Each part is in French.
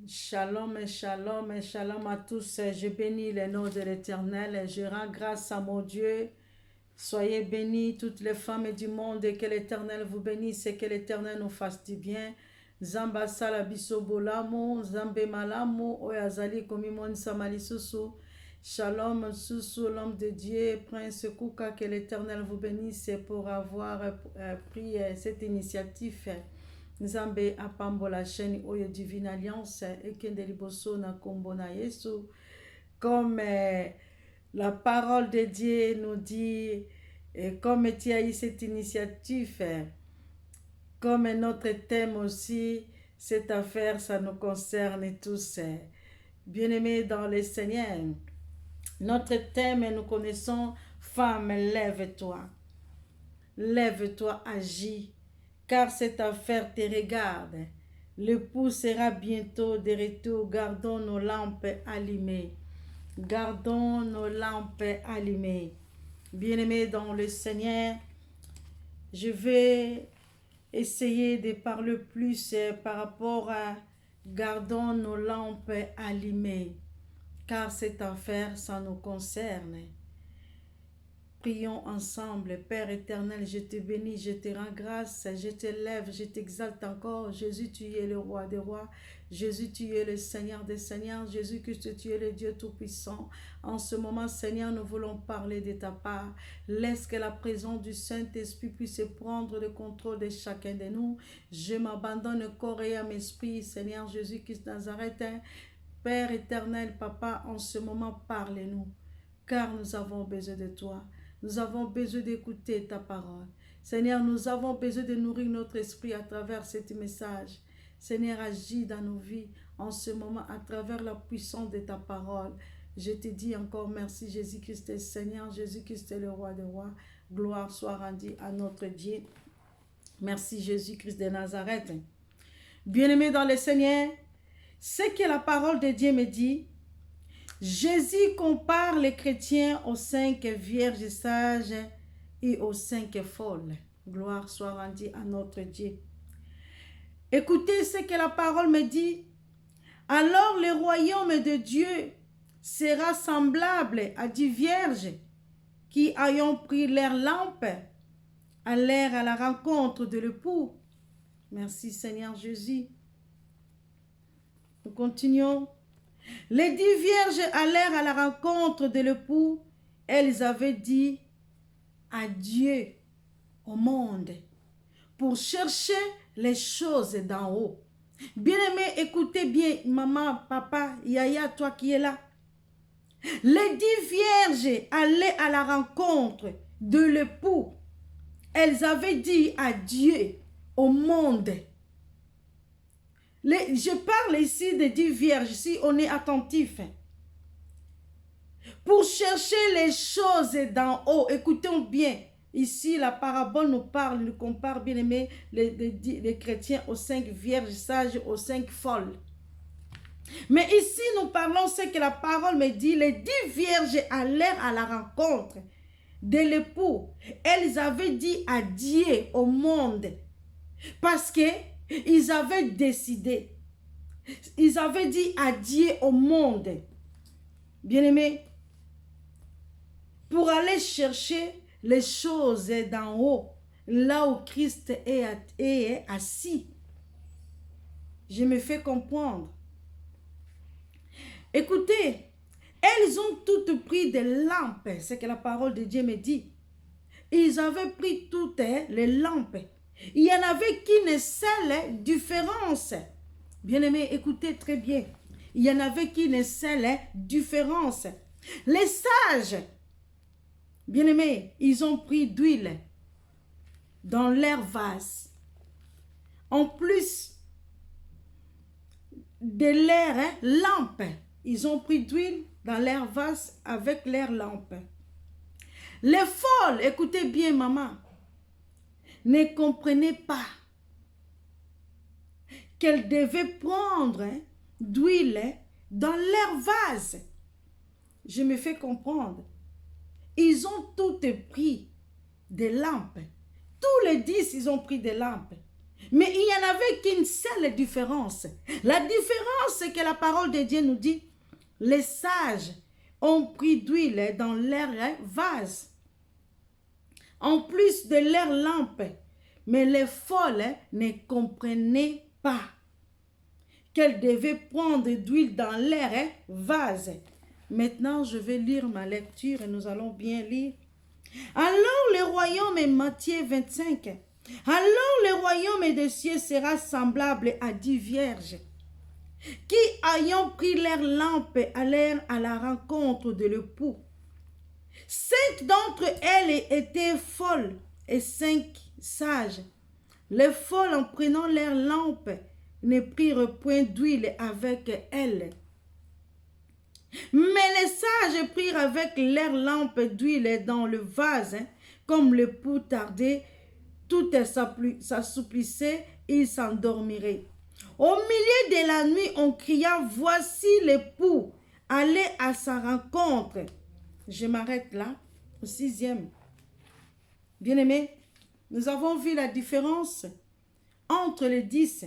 Shalom et shalom et shalom à tous. Je bénis le nom de l'Éternel. Je rends grâce à mon Dieu. Soyez bénis toutes les femmes du monde et que l'Éternel vous bénisse et que l'Éternel nous fasse du bien. Zamba sala biso bolamu, zambe malamu, oyazali komimon samali susu. Shalom susu, l'homme de Dieu, Prince Kuka, que l'Éternel vous bénisse pour avoir pris cette initiative. Nzambe apambola chaîne Oyo Divine Alliance ekende liboso na kombo na Yesu. Comme la parole de Dieu nous dit, et comme tu as eu cette initiative, comme notre thème aussi, cette affaire, ça nous concerne tous. Bien-aimés dans le Seigneur, notre thème, nous connaissons, femme, lève-toi. Lève-toi, agis, car cette affaire te regarde. L'époux sera bientôt de retour. Gardons nos lampes allumées. Gardons nos lampes allumées. Bien-aimés dans le Seigneur, je vais essayer de parler plus par rapport à gardons nos lampes allumées, car cette affaire, ça nous concerne. Prions ensemble. Père éternel, je te bénis, je te rends grâce, je te lève, je t'exalte encore. Jésus, tu es le roi des rois. Jésus, tu es le Seigneur des seigneurs. Jésus-Christ, tu es le Dieu tout-puissant. En ce moment, Seigneur, nous voulons parler de ta part. Laisse que la présence du Saint-Esprit puisse prendre le contrôle de chacun de nous. Je m'abandonne corps et âme, esprit, Seigneur Jésus-Christ Nazareth. Père éternel, Papa, en ce moment, parle-nous, car nous avons besoin de toi. Nous avons besoin d'écouter ta parole. Seigneur, nous avons besoin de nourrir notre esprit à travers ce message. Seigneur, agis dans nos vies en ce moment à travers la puissance de ta parole. Je te dis encore merci, Jésus-Christ est Seigneur, Jésus-Christ est le roi des rois. Gloire soit rendue à notre Dieu. Merci, Jésus-Christ de Nazareth. Bien-aimé dans le Seigneur, ce que la parole de Dieu me dit, Jésus compare les chrétiens aux 5 vierges sages et aux 5 folles. Gloire soit rendue à notre Dieu. Écoutez ce que la parole me dit. Alors le royaume de Dieu sera semblable à 10 vierges qui ayant pris leur lampe, allèrent à la rencontre de l'époux. Merci Seigneur Jésus. Nous continuons. Les 10 vierges allèrent à la rencontre de l'époux. Elles avaient dit adieu au monde pour chercher les choses d'en haut. Bien-aimés, écoutez bien, maman, papa, Yaya, toi qui es là. Les 10 vierges allaient à la rencontre de l'époux. Elles avaient dit adieu au monde. Je parle ici des 10 vierges, si on est attentif. Pour chercher les choses d'en haut, écoutons bien. Ici, la parabole nous parle, nous compare, bien aimé, les chrétiens aux 5 vierges sages, aux 5 folles. Mais ici, nous parlons ce que la parole me dit. Les 10 vierges allèrent à la rencontre de l'époux. Elles avaient dit adieu au monde. Parce que ils avaient décidé. Ils avaient dit adieu au monde. Bien-aimés, pour aller chercher les choses d'en haut, là où Christ est assis. Je me fais comprendre. Écoutez, elles ont toutes pris des lampes, c'est que la parole de Dieu me dit. Ils avaient pris toutes les lampes. Il y en avait qu'une seule différence. Bien-aimés, écoutez très bien. Il y en avait qu'une seule différence. Les sages, bien-aimés, ils ont pris d'huile dans leur vase. En plus de leur lampe, ils ont pris d'huile dans leur vase avec leur lampe. Les folles, écoutez bien maman, ne comprenaient pas qu'elles devaient prendre d'huile dans leur vase. Je me fais comprendre. Ils ont toutes pris des lampes. Tous les 10, ils ont pris des lampes. Mais il n'y en avait qu'une seule différence. La différence, c'est que la parole de Dieu nous dit, les sages ont pris d'huile dans leur vase, en plus de leur lampe. Mais les folles ne comprenaient pas qu'elles devaient prendre d'huile dans leur vase. Maintenant, je vais lire ma lecture et nous allons bien lire. Alors le royaume, Matthieu 25, alors le royaume des cieux sera semblable à 10 vierges qui, ayant pris leur lampe, allèrent à la rencontre de l'époux. 5 d'entre elles étaient folles et 5 sages. Les folles, en prenant leur lampe, ne prirent point d'huile avec elles. Mais les sages prirent avec leur lampe d'huile dans le vase, comme l'époux tardait, tout s'assouplissait, il s'endormirait. Au milieu de la nuit, on cria, voici l'époux, allez à sa rencontre. Je m'arrête là, au 6e. Bien-aimés, nous avons vu la différence entre les 10.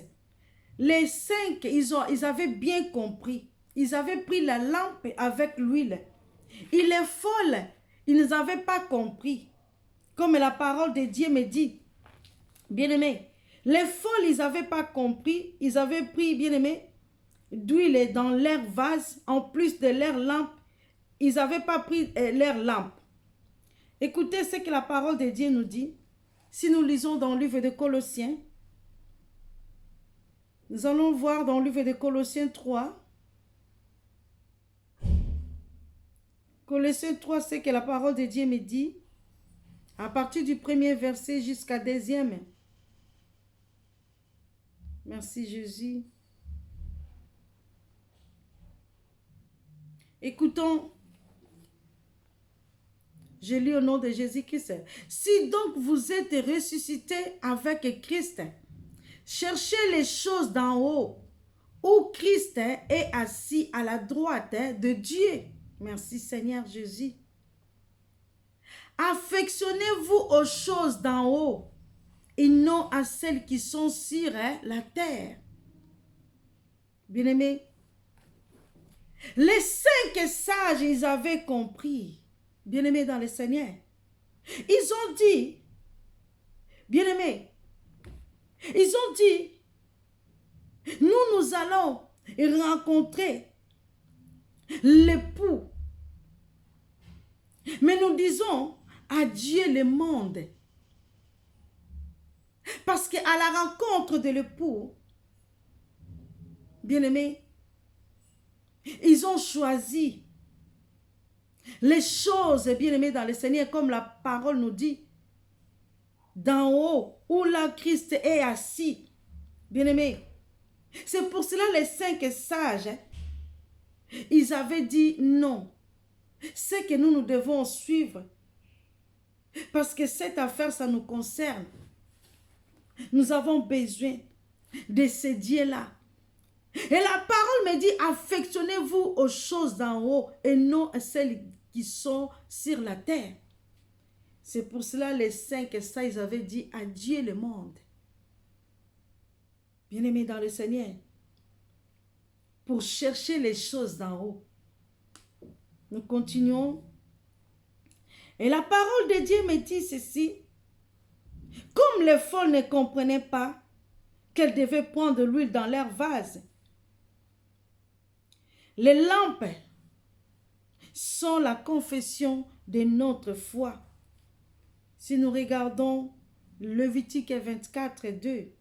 Les 5, ils avaient bien compris. Ils avaient pris la lampe avec l'huile. Il est folle, ils n'avaient pas compris. Comme la parole de Dieu me dit, bien-aimés, les folles, ils n'avaient pas compris. Ils avaient pris, bien-aimés, d'huile dans leur vase, en plus de leur lampe. Ils n'avaient pas pris leur lampe. Écoutez ce que la parole de Dieu nous dit. Si nous lisons dans le livre de Colossiens, nous allons voir dans le livre de Colossiens 3. Colossiens 3, c'est que la parole de Dieu me dit, à partir du 1er verset jusqu'à 2e. Merci Jésus. Écoutons, je lis au nom de Jésus-Christ. Si donc vous êtes ressuscités avec Christ, cherchez les choses d'en haut, où Christ est assis à la droite de Dieu. Merci Seigneur Jésus. Affectionnez-vous aux choses d'en haut et non à celles qui sont sur la terre. Bien-aimés, les 5 sages, ils avaient compris. Bien-aimés dans le Seigneur. Ils ont dit, bien-aimés, ils ont dit, nous allons rencontrer l'époux. Mais nous disons, adieu le monde. Parce qu'à la rencontre de l'époux, bien-aimés, ils ont choisi les choses, bien-aimés dans le Seigneur, comme la parole nous dit, d'en haut, où le Christ est assis. Bien-aimés, c'est pour cela les 5 sages, ils avaient dit non. C'est que nous devons suivre. Parce que cette affaire, ça nous concerne. Nous avons besoin de ce Dieu-là. Et la parole me dit, affectionnez-vous aux choses d'en haut et non à celles qui sont sur la terre. C'est pour cela les 5 ça, ils avaient dit, adieu le monde. Bien-aimés dans le Seigneur, pour chercher les choses d'en haut. Nous continuons. Et la parole de Dieu me dit ceci. Comme les folles ne comprenaient pas qu'elles devaient prendre de l'huile dans leur vase, les lampes sont la confession de notre foi. Si nous regardons Lévitique 24, 2.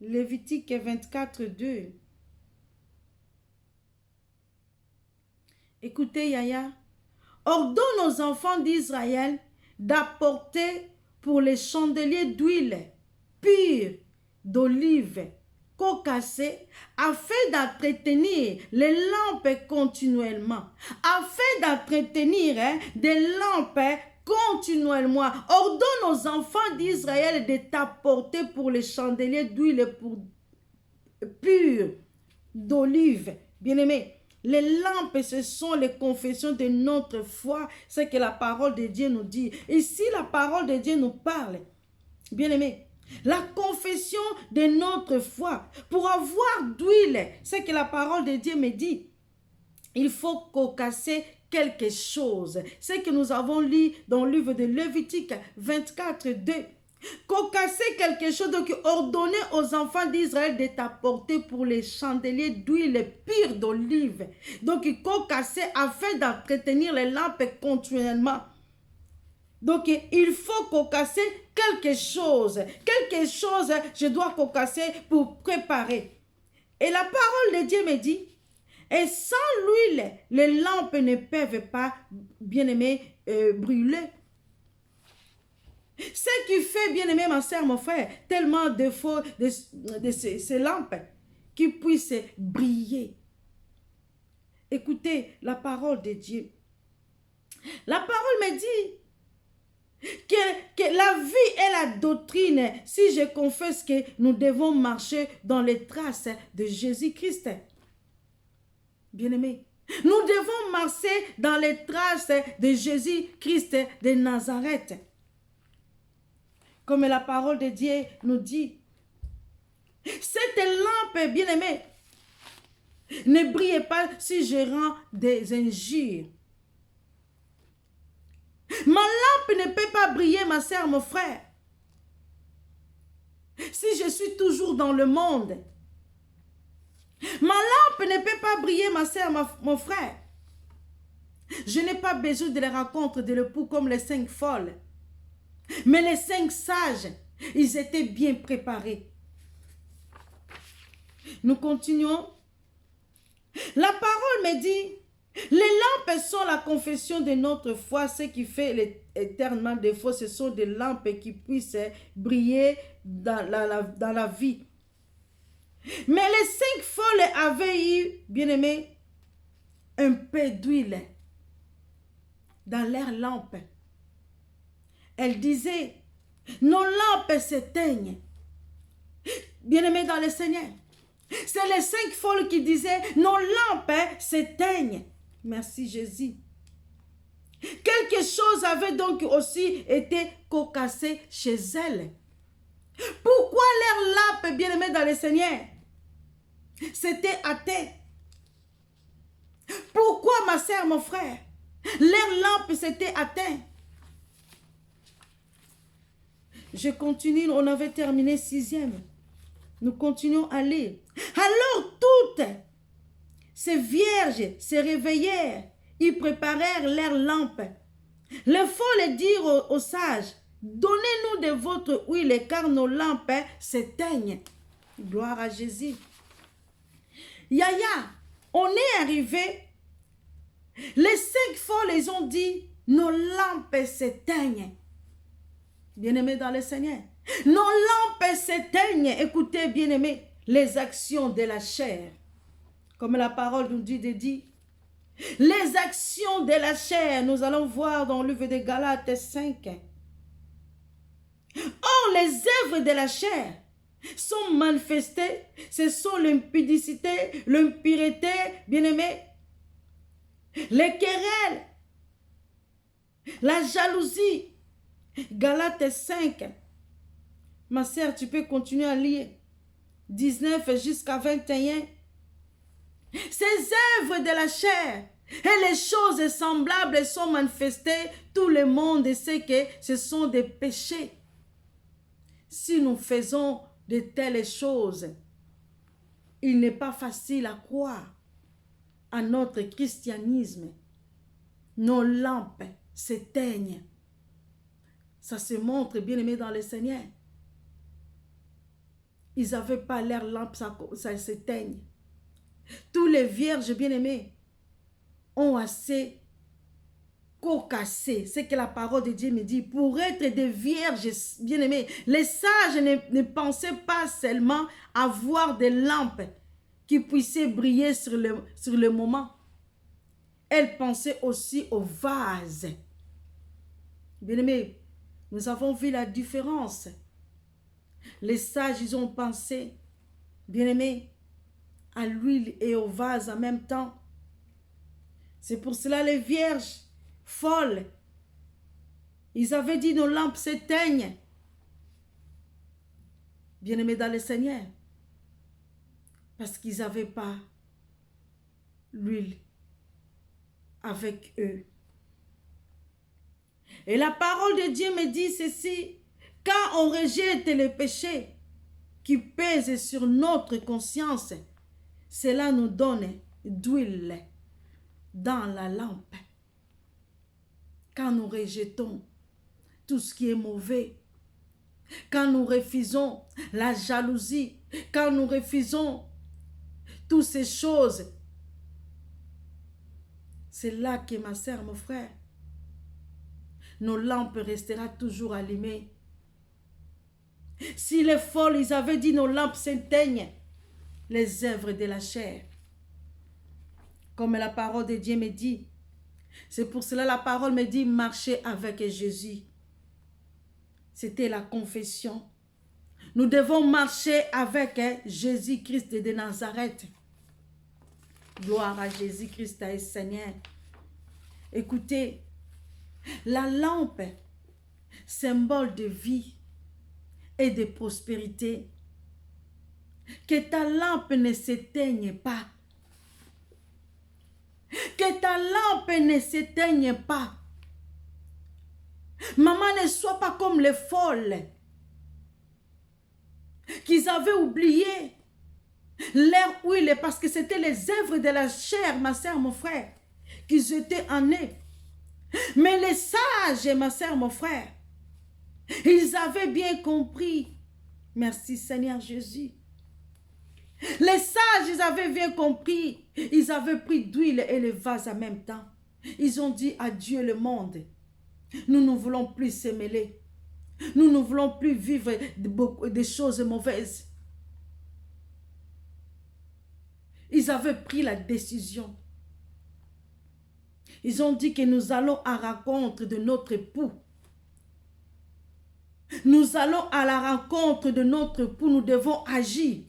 Lévitique 24, 2. Écoutez, Yaya. Ordonne aux enfants d'Israël d'apporter pour les chandeliers d'huile pure d'olive concassée afin d'entretenir les lampes continuellement. Afin d'entretenir des lampes continuellement. Ordonne aux enfants d'Israël de t'apporter pour les chandeliers d'huile pure d'olive. Bien-aimés, les lampes, ce sont les confessions de notre foi. C'est que la parole de Dieu nous dit. Et si la parole de Dieu nous parle, Bien-aimé, la confession de notre foi. Pour avoir d'huile, c'est que la parole de Dieu me dit, il faut cocasser quelque chose. C'est que nous avons lu dans le livre de Lévitique 24, 2. Cocasser quelque chose, donc ordonner aux enfants d'Israël de t'apporter pour les chandeliers d'huile pure d'olive. Donc cocasser afin d'entretenir les lampes continuellement. Donc, il faut cocasser quelque chose. Quelque chose, je dois cocasser pour préparer. Et la parole de Dieu me dit, et sans l'huile, les lampes ne peuvent pas, bien-aimé, brûler. Ce qui fait, bien-aimé, ma soeur, mon frère, tellement de défauts de ces lampes qui puissent briller. Écoutez la parole de Dieu. La parole me dit, que la vie et la doctrine, si je confesse que nous devons marcher dans les traces de Jésus-Christ. Bien-aimé, nous devons marcher dans les traces de Jésus-Christ de Nazareth. Comme la parole de Dieu nous dit, cette lampe, bien-aimé, ne brille pas si je rends des injures. Ma lampe ne peut pas briller, ma soeur, mon frère, si je suis toujours dans le monde. Ma lampe ne peut pas briller, ma soeur, mon frère. Je n'ai pas besoin de la rencontre de l'époux comme les 5 folles. Mais les 5 sages, ils étaient bien préparés. Nous continuons. La parole me dit, les lampes sont la confession de notre foi. Ce qui fait éternellement défaut, ce sont des lampes qui puissent briller dans la vie. Mais les 5 folles avaient eu, bien aimé, un peu d'huile dans leurs lampes. Elles disaient, nos lampes s'éteignent. Bien aimé dans le Seigneur. C'est les 5 folles qui disaient, nos lampes s'éteignent. Merci Jésus. Quelque chose avait donc aussi été cocassé chez elles. Pourquoi leurs lampes, bien aimées dans le Seigneur, c'était atteint? Pourquoi, ma sœur, mon frère, leurs lampes s'étaient atteintes? Je continue, on avait terminé 6e. Nous continuons à lire. Alors toutes ces vierges se réveillèrent, ils préparèrent leurs lampes. Les folles dirent aux sages, donnez-nous de votre huile car nos lampes s'éteignent. Gloire à Jésus. Yaya, on est arrivé. Les 5 folles, ils ont dit, nos lampes s'éteignent. Bien-aimés dans le Seigneur. Nos lampes s'éteignent. Écoutez, bien-aimés, les actions de la chair. Comme la parole nous dit, les actions de la chair, nous allons voir dans le livre de Galates 5. Or, les œuvres de la chair sont manifestées, ce sont l'impudicité, l'impureté, bien-aimés, les querelles, la jalousie. Galates 5. Ma sœur, tu peux continuer à lire 19 jusqu'à 21. Ces œuvres de la chair et les choses semblables sont manifestées. Tout le monde sait que ce sont des péchés. Si nous faisons de telles choses, il n'est pas facile à croire à notre christianisme. Nos lampes s'éteignent. Ça se montre, bien aimé dans le Seigneur. Ils n'avaient pas l'air lampe, ça s'éteigne. Tous les vierges bien-aimés ont assez cocassé. C'est que la parole de Dieu me dit. Pour être des vierges bien-aimées, les sages ne pensaient pas seulement avoir des lampes qui puissaient briller sur le moment. Elles pensaient aussi aux vases. Bien-aimés, nous avons vu la différence. Les sages, ils ont pensé, bien-aimés, à l'huile et au vase en même temps. C'est pour cela les vierges folles, ils avaient dit nos lampes s'éteignent. bien-aimés dans le Seigneur, parce qu'ils n'avaient pas l'huile avec eux. Et la parole de Dieu me dit ceci, quand on rejette les péchés qui pèsent sur notre conscience, cela nous donne d'huile dans la lampe. Quand nous rejetons tout ce qui est mauvais, quand nous refusons la jalousie, quand nous refusons toutes ces choses, c'est là que ma sœur, mon frère, nos lampes resteront toujours allumées. Si les folles, ils avaient dit nos lampes s'éteignent, les œuvres de la chair. Comme la parole de Dieu me dit. C'est pour cela la parole me dit marcher avec Jésus. C'était la confession. Nous devons marcher avec Jésus-Christ de Nazareth. Gloire à Jésus-Christ et Seigneur. Écoutez, la lampe, symbole de vie et de prospérité. Que ta lampe ne s'éteigne pas. Que ta lampe ne s'éteigne pas. Maman, ne sois pas comme les folles qu'ils avaient oublié leur huile parce que c'était les œuvres de la chair, ma soeur, mon frère, qu'ils étaient en eux. Mais les sages, ma soeur, mon frère, ils avaient bien compris. Merci Seigneur Jésus. Les sages, ils avaient bien compris. Ils avaient pris d'huile et le vase en même temps. Ils ont dit adieu le monde. Nous ne voulons plus se mêler. Nous ne voulons plus vivre des choses mauvaises. Ils avaient pris la décision. Ils ont dit que nous allons à la rencontre de notre époux. Nous allons à la rencontre de notre époux. Nous devons agir.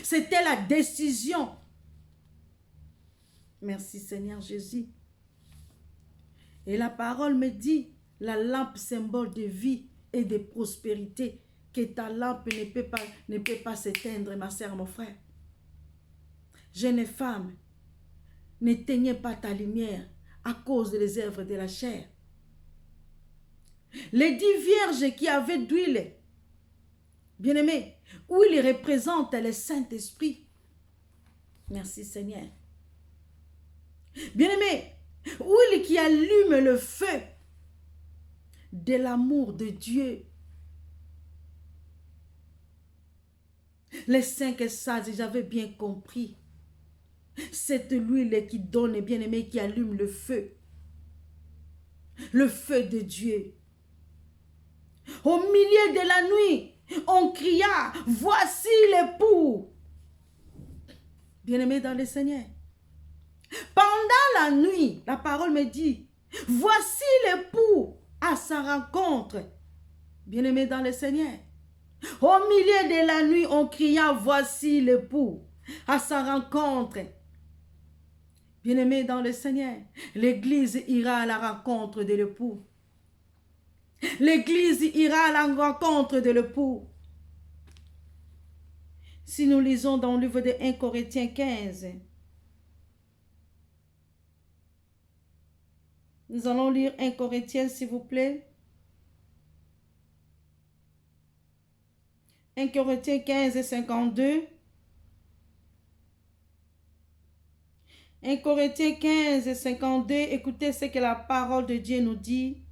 C'était la décision. Merci Seigneur Jésus. Et la parole me dit, la lampe symbole de vie et de prospérité, que ta lampe ne peut pas s'éteindre, ma sœur, mon frère. Jeune femme, n'éteignez pas ta lumière à cause des œuvres de la chair. Les 10 vierges qui avaient d'huile, bien-aimés, huile représente le Saint-Esprit. Merci Seigneur. Bien-aimés, huile qui allume le feu de l'amour de Dieu. Les 5 sages, j'avais bien compris. Cette huile qui donne, bien-aimé, qui allume le feu. Le feu de Dieu. Au milieu de la nuit, on cria, voici l'époux. Bien-aimé dans le Seigneur. Pendant la nuit, la parole me dit, voici l'époux à sa rencontre. Bien-aimé dans le Seigneur. Au milieu de la nuit, on cria, voici l'époux à sa rencontre. Bien-aimé dans le Seigneur, l'Église ira à la rencontre de l'époux. L'Église ira à la rencontre de l'époux. Si nous lisons dans le livre de 1 Corinthiens 15, nous allons lire 1 Corinthiens, s'il vous plaît. 1 Corinthiens 15 et 52. 1 Corinthiens 15 et 52, écoutez ce que la parole de Dieu nous dit.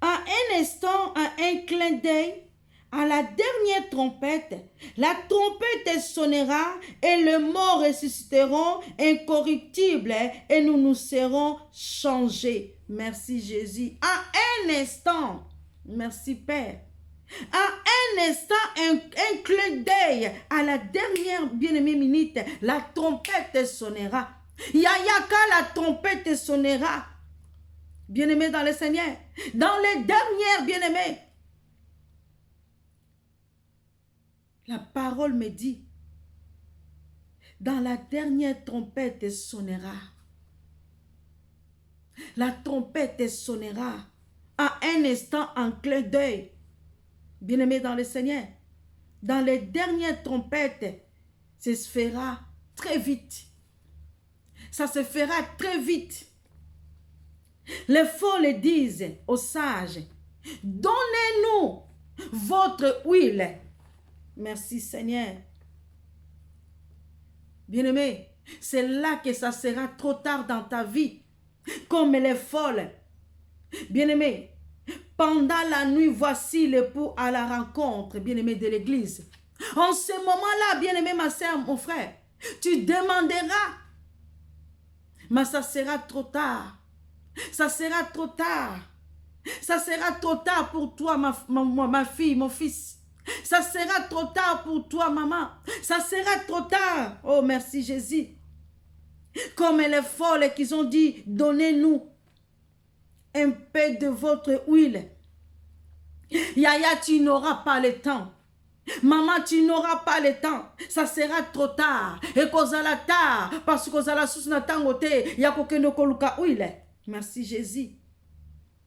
À un instant, à un clin d'œil, à la dernière trompette, la trompette sonnera et les morts ressusciteront incorruptibles et nous nous serons changés. Merci Jésus. À un instant, merci Père. À un instant, un clin d'œil, à la dernière bien-aimée minute, la trompette sonnera. Yayaka, la trompette sonnera. Bien-aimés dans le Seigneur, dans les dernières bien-aimés, la parole me dit, dans la dernière trompette sonnera. La trompette sonnera à un instant en clin d'œil. Bien-aimés dans le Seigneur, dans les dernières trompettes, ça se fera très vite. Ça se fera très vite. Les folles disent aux sages, donnez-nous votre huile. Merci Seigneur. Bien-aimé, c'est là que ça sera trop tard dans ta vie. Comme les folles. Bien-aimé, pendant la nuit, voici l'époux à la rencontre, bien-aimé, de l'église. En ce moment-là, bien-aimé, ma soeur, mon frère, tu demanderas, mais ça sera trop tard. Ça sera trop tard. Ça sera trop tard pour toi, ma fille, mon fils. Ça sera trop tard pour toi, maman. Ça sera trop tard. Oh, merci Jésus. Comme les folles qui ont dit, donnez-nous un peu de votre huile. Yaya, tu n'auras pas le temps. Maman, tu n'auras pas le temps. Ça sera trop tard. Et kozala tard. Parce que kozala sous na tangote. Yakokeno koluka huile. Merci Jésus.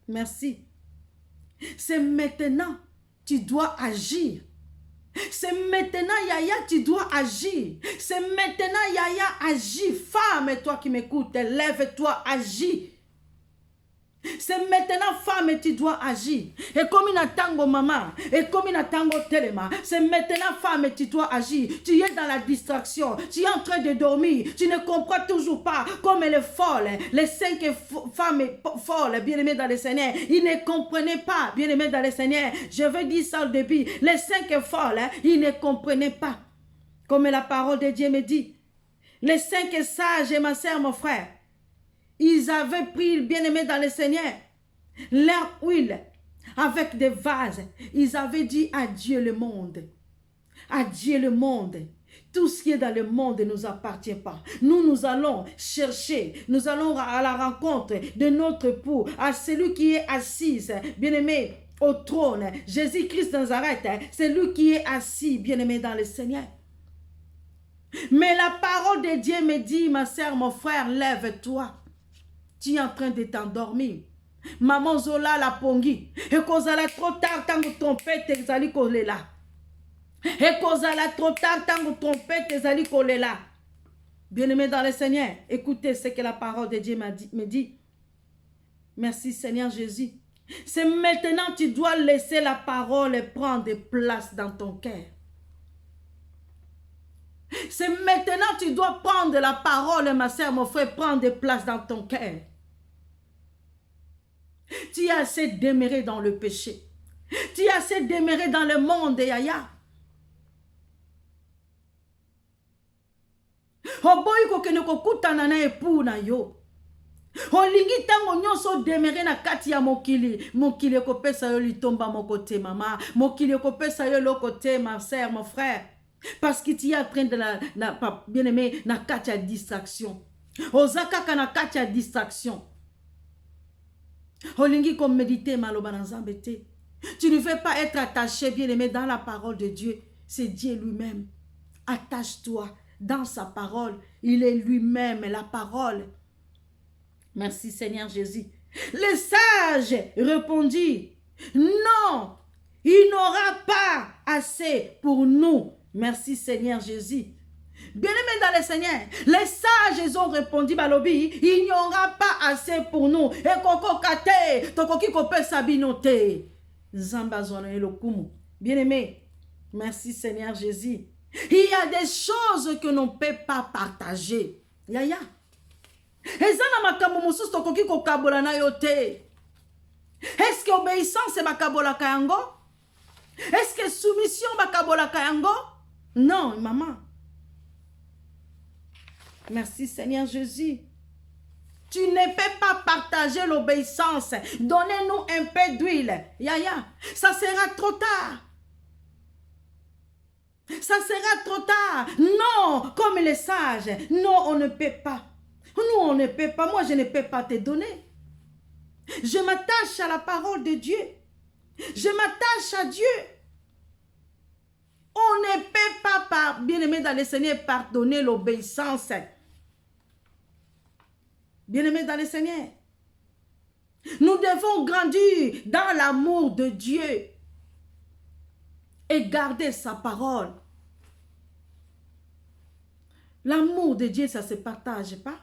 Merci. C'est maintenant. Tu dois agir. C'est maintenant, Yaya, tu dois agir. C'est maintenant, Yaya, agis. Femme, toi qui m'écoutes, lève-toi, agis. C'est maintenant, femme, tu dois agir. Et comme il tango maman, et comme il tango téléma, c'est maintenant, femme, tu dois agir. Tu es dans la distraction, tu es en train de dormir, tu ne comprends toujours pas comme elle est folle. Les 5 femmes folles, bien-aimées dans le Seigneur, ils ne comprenaient pas, bien-aimées dans le Seigneur. Je veux dire ça au début. Les 5 folles, ils ne comprenaient pas. Comme la parole de Dieu me dit. Les 5 sages, ma soeur, mon frère, ils avaient pris, bien-aimé dans le Seigneur, leur huile avec des vases. Ils avaient dit adieu le monde. Adieu le monde. Tout ce qui est dans le monde ne nous appartient pas. Nous allons chercher, nous allons à la rencontre de notre époux, à celui qui est assis, bien-aimé, au trône. Jésus-Christ de Nazareth, c'est lui qui est assis, bien-aimé dans le Seigneur. Mais la parole de Dieu me dit, ma soeur, mon frère, lève-toi. Tu es en train de t'endormir. Maman Zola la pongi. Et kozala trop tard tant que trompette ezali kolela. Et kozala trop tard tant que trompette ezali kolela. Bien-aimé dans le Seigneur, écoutez ce que la parole de Dieu me dit. Merci Seigneur Jésus. C'est maintenant tu dois laisser la parole prendre place dans ton cœur. C'est maintenant tu dois prendre la parole, ma soeur, mon frère, prendre place dans ton cœur. Tu as assez demeuré dans le péché. Tu as assez demeuré dans le monde, Yaya. Oboyi kokene kokutana na epu na yo. Olingi tango nyonso demeure na kati ya mokili. Mokili ekopesa yo litomba mokote, mama. Mokili ekopesa yo lokote, ma sœur, mon frère. Parce que tu es en train de bien aimé, na kati ya distraction. Ozakaka na kati ya distraction. Olingi comme méditer maloba na Nzambe te. Tu ne veux pas être attaché, bien aimé, dans la parole de Dieu. C'est Dieu lui-même. Attache-toi dans sa parole. Il est lui-même la parole. Merci Seigneur Jésus. Les sages répondit, non, il n'aura pas assez pour nous. Merci Seigneur Jésus. Bien-aimés dans le Seigneur, les sages ils ont répondu, Balobi, il n'y aura pas assez pour nous. Et koko kate, tokoki kope sabinote. Bien-aimés, merci Seigneur Jésus. Il y a des choses que l'on ne peut pas partager. Yaya. Est-ce que obéissance est makabola kayango? Est-ce que soumission makabola kayango? Non, maman. Merci Seigneur Jésus. Tu ne peux pas partager l'obéissance. Donnez-nous un peu d'huile. Yaya, ça sera trop tard. Ça sera trop tard. Non, comme les sages. Non, on ne peut pas. Nous, on ne peut pas. Moi, je ne peux pas te donner. Je m'attache à la parole de Dieu. Je m'attache à Dieu. On ne peut pas, bien-aimé dans le Seigneur, pardonner l'obéissance. Bien-aimé dans le Seigneur. Nous devons grandir dans l'amour de Dieu. et garder sa parole. L'amour de Dieu, ça ne se partage pas.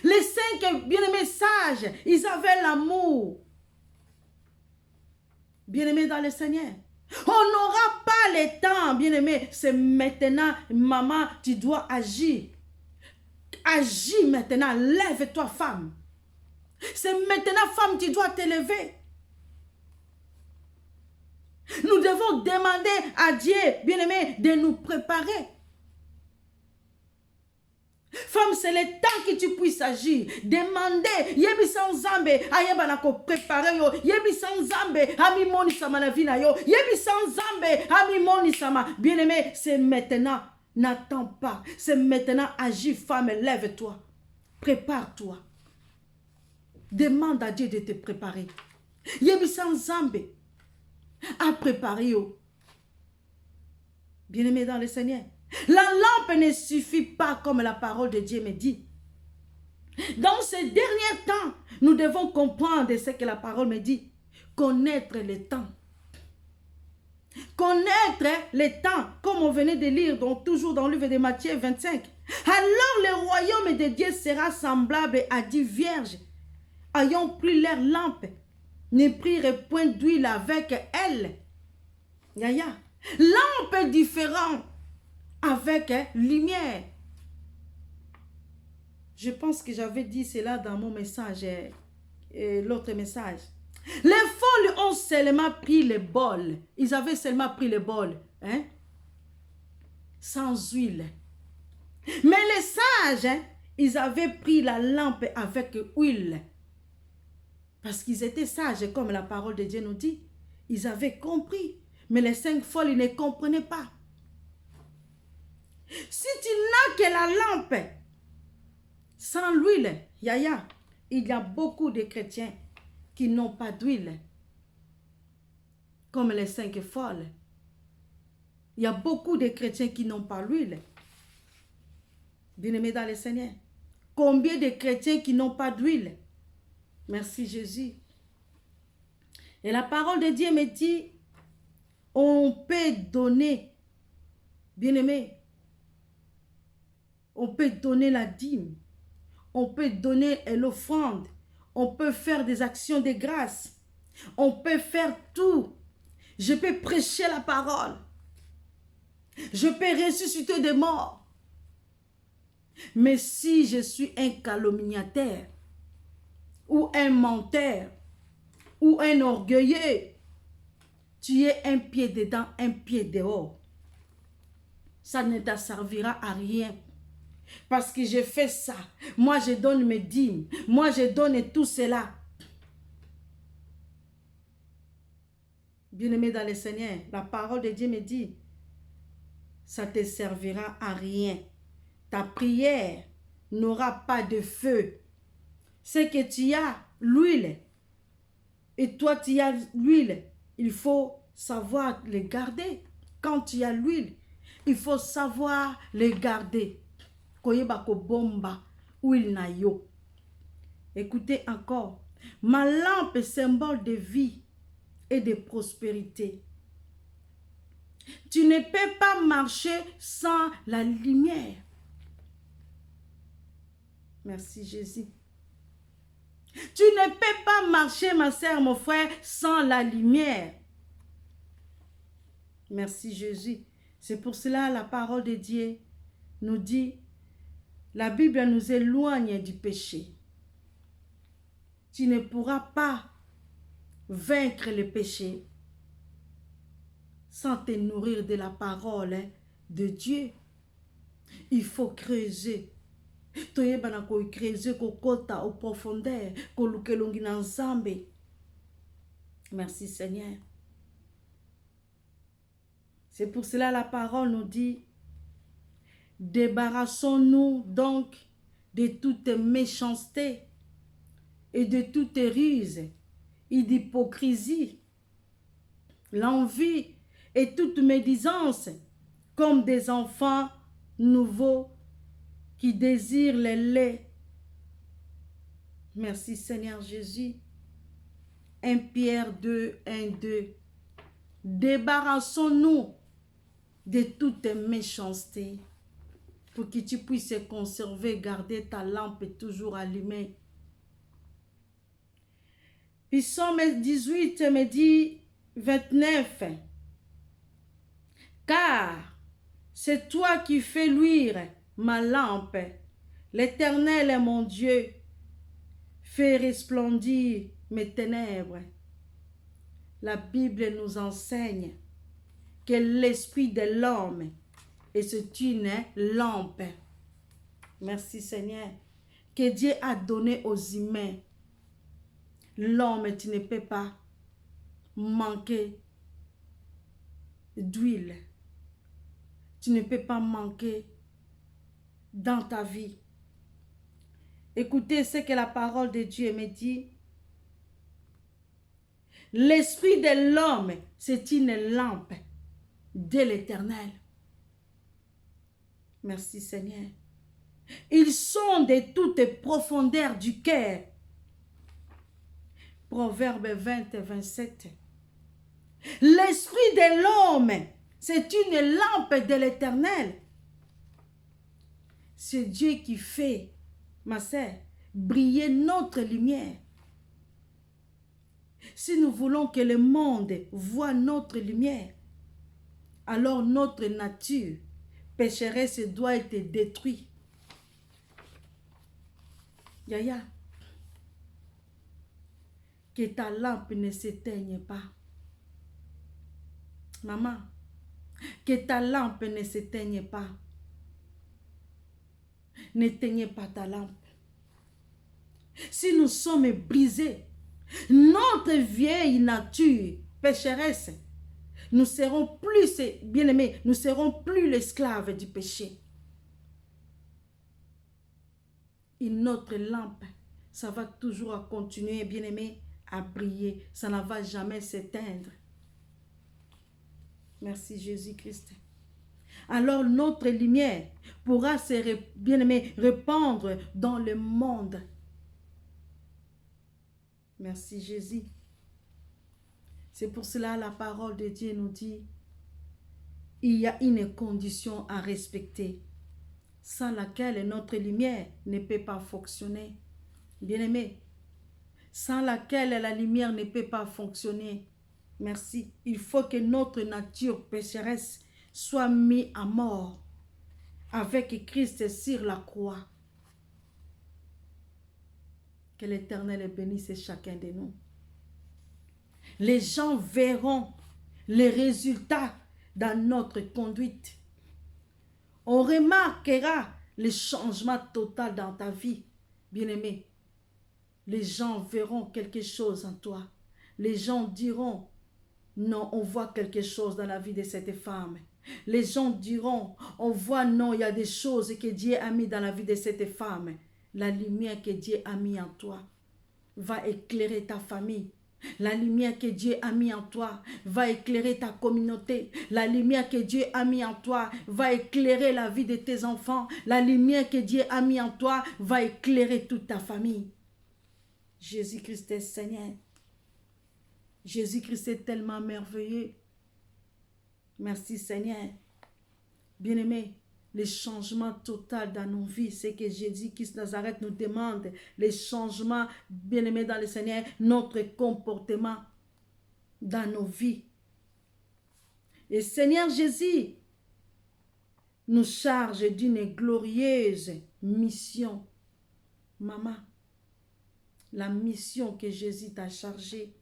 Les 5 bien-aimés sages, ils avaient l'amour. Bien-aimés dans le Seigneur. On n'aura pas le temps, bien-aimés. C'est maintenant, maman, tu dois agir. Agis maintenant, lève-toi, femme. C'est maintenant, femme, tu dois te lever. Nous devons demander à Dieu, bien-aimé, de nous préparer. Femme, c'est le temps que tu puisses agir. Demandez. Yebi sans zambe. Ayeba na ko préparer yo. Yebi sans zambe. Ami moni sama na vina yo. Yebi sans zambe. Ami moni sama. Bien-aimé, c'est maintenant. N'attends pas. C'est maintenant. Agis, femme. Lève-toi. Prépare-toi. Demande à Dieu de te préparer. Yebi sans zambe. À préparer yo. Bien-aimé dans le Seigneur. La lampe ne suffit pas comme la parole de Dieu me dit. Dans ces derniers temps, nous devons comprendre ce que la parole me dit. Connaître le temps. Connaître le temps, comme on venait de lire toujours dans le livre de Matthieu 25. Alors le royaume de Dieu sera semblable à 10 vierges ayant pris leur lampe, ne prirent point d'huile avec elle. Yaya. Lampe différente. Avec lumière. Je pense que j'avais dit cela dans mon message, l'autre message. Les folles ont seulement pris le bol. Ils avaient seulement pris le bol, hein, sans huile. Mais les sages, hein, ils avaient pris la lampe avec huile. Parce qu'ils étaient sages, comme la parole de Dieu nous dit. Ils avaient compris. Mais les 5 folles, ils ne comprenaient pas. Si tu n'as que la lampe sans l'huile, yaya, il y a beaucoup de chrétiens qui n'ont pas d'huile, comme les 5 folles. Il y a beaucoup de chrétiens qui n'ont pas l'huile. Bien-aimés dans le Seigneur. Combien de chrétiens qui n'ont pas d'huile? Merci Jésus. Et la parole de Dieu me dit, on peut donner, bien-aimés, on peut donner la dîme, on peut donner l'offrande, on peut faire des actions de grâce, on peut faire tout. Je peux prêcher la parole, je peux ressusciter des morts. Mais si je suis un calomniateur, ou un menteur, ou un orgueilleux, tu es un pied dedans, un pied dehors. Ça ne te servira à rien. Parce que je fais ça. Moi, je donne mes dîmes. Moi, je donne tout cela. Bien-aimé dans le Seigneur, la parole de Dieu me dit, ça ne te servira à rien. Ta prière n'aura pas de feu. C'est que tu as l'huile. Et toi, tu as l'huile. Il faut savoir le garder. Quand tu as l'huile, il faut savoir le garder. Bomba, huile na yo. Écoutez encore. Ma lampe est symbole de vie et de prospérité. Tu ne peux pas marcher sans la lumière. Merci Jésus. Tu ne peux pas marcher, ma sœur, mon frère, sans la lumière. Merci Jésus. C'est pour cela la parole de Dieu nous dit, la Bible nous éloigne du péché. Tu ne pourras pas vaincre le péché sans te nourrir de la parole de Dieu. Il faut creuser. Toyebana ko creuser ko kota au profondeur ko lukelongi na nzambe. Merci Seigneur. C'est pour cela la parole nous dit, débarrassons-nous donc de toute méchanceté et de toute ruse et d'hypocrisie, l'envie et toute médisance, comme des enfants nouveaux qui désirent le lait. Merci Seigneur Jésus. 1 Pierre 2, 1, 2. Débarrassons-nous de toute méchanceté pour que tu puisses conserver, garder ta lampe toujours allumée. Puis Psaume 18 me dit 29. Car c'est toi qui fais luire ma lampe. L'Éternel est mon Dieu. Fais resplendir mes ténèbres. La Bible nous enseigne que l'esprit de l'homme est une lampe. Merci Seigneur. Que Dieu a donné aux humains. L'homme, tu ne peux pas manquer d'huile. Tu ne peux pas manquer dans ta vie. Écoutez ce que la parole de Dieu me dit. L'esprit de l'homme, c'est une lampe de l'Éternel. Merci Seigneur. Ils sont de toutes profondeurs du cœur. Proverbe 20 et 27. L'esprit de l'homme, c'est une lampe de l'Éternel. C'est Dieu qui fait, ma sœur, briller notre lumière. Si nous voulons que le monde voie notre lumière, alors notre nature pécheresse doit être détruite. Yaya, que ta lampe ne s'éteigne pas. Maman, que ta lampe ne s'éteigne pas. N'éteignez pas ta lampe. Si nous sommes brisés, notre vieille nature pécheresse, nous serons plus, bien-aimés, nous serons plus l'esclave du péché. Et notre lampe, ça va toujours continuer, bien-aimés, à briller. Ça ne va jamais s'éteindre. Merci Jésus-Christ. Alors notre lumière pourra se, bien-aimés, répandre dans le monde. Merci Jésus. C'est pour cela la parole de Dieu nous dit, il y a une condition à respecter, sans laquelle notre lumière ne peut pas fonctionner. Bien-aimé, sans laquelle la lumière ne peut pas fonctionner. Merci. Il faut que notre nature pécheresse soit mise à mort avec Christ sur la croix. Que l'Éternel bénisse chacun de nous. Les gens verront les résultats dans notre conduite. On remarquera le changement total dans ta vie, bien-aimé. Les gens verront quelque chose en toi. Les gens diront, non, on voit quelque chose dans la vie de cette femme. Les gens diront, on voit, non, il y a des choses que Dieu a mis dans la vie de cette femme. La lumière que Dieu a mis en toi va éclairer ta famille. La lumière que Dieu a mis en toi va éclairer ta communauté. La lumière que Dieu a mis en toi va éclairer la vie de tes enfants. La lumière que Dieu a mis en toi va éclairer toute ta famille. Jésus-Christ est Seigneur. Jésus-Christ est tellement merveilleux. Merci Seigneur. Bien-aimé, le changement total dans nos vies, c'est que Jésus-Christ Nazareth nous demande, les changements, bien-aimés dans le Seigneur, notre comportement dans nos vies. Et Seigneur Jésus nous charge d'une glorieuse mission. Maman, la mission que Jésus t'a chargée,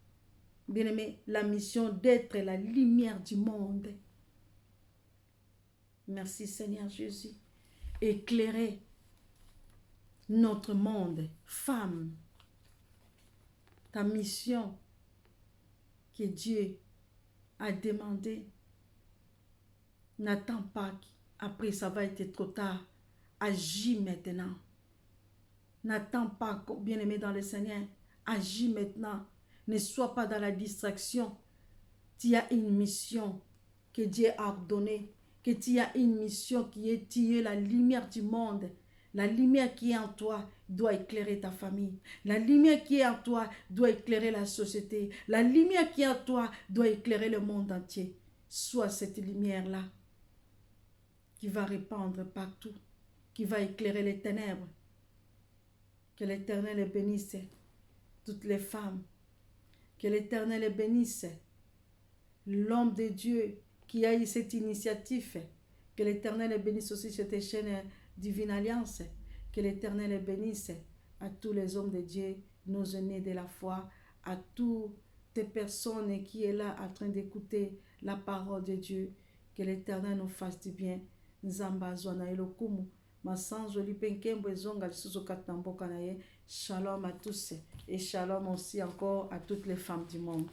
bien-aimé, la mission d'être la lumière du monde. Merci Seigneur Jésus. Éclairer notre monde. Femme, ta mission que Dieu a demandé, n'attends pas après ça va être trop tard. Agis maintenant. N'attends pas, bien-aimé dans le Seigneur. Agis maintenant. Ne sois pas dans la distraction. Tu as une mission que Dieu a ordonnée. Que tu as une mission qui est tu es la lumière du monde. La lumière qui est en toi doit éclairer ta famille. La lumière qui est en toi doit éclairer la société. La lumière qui est en toi doit éclairer le monde entier. Sois cette lumière-là qui va répandre partout, qui va éclairer les ténèbres. Que l'Éternel bénisse toutes les femmes. Que l'Éternel bénisse l'homme de Dieu qui a eu cette initiative. Que l'Éternel bénisse aussi cette chaîne Divine Alliance. Que l'Éternel bénisse à tous les hommes de Dieu, nos aînés de la foi, à toutes les personnes qui sont là en train d'écouter la parole de Dieu. Que l'Éternel nous fasse du bien. Nzamba zwana elokumu. Masanzo lipenkembo ezonga lisusu katamboka na ye. Shalom à tous et shalom aussi encore à toutes les femmes du monde.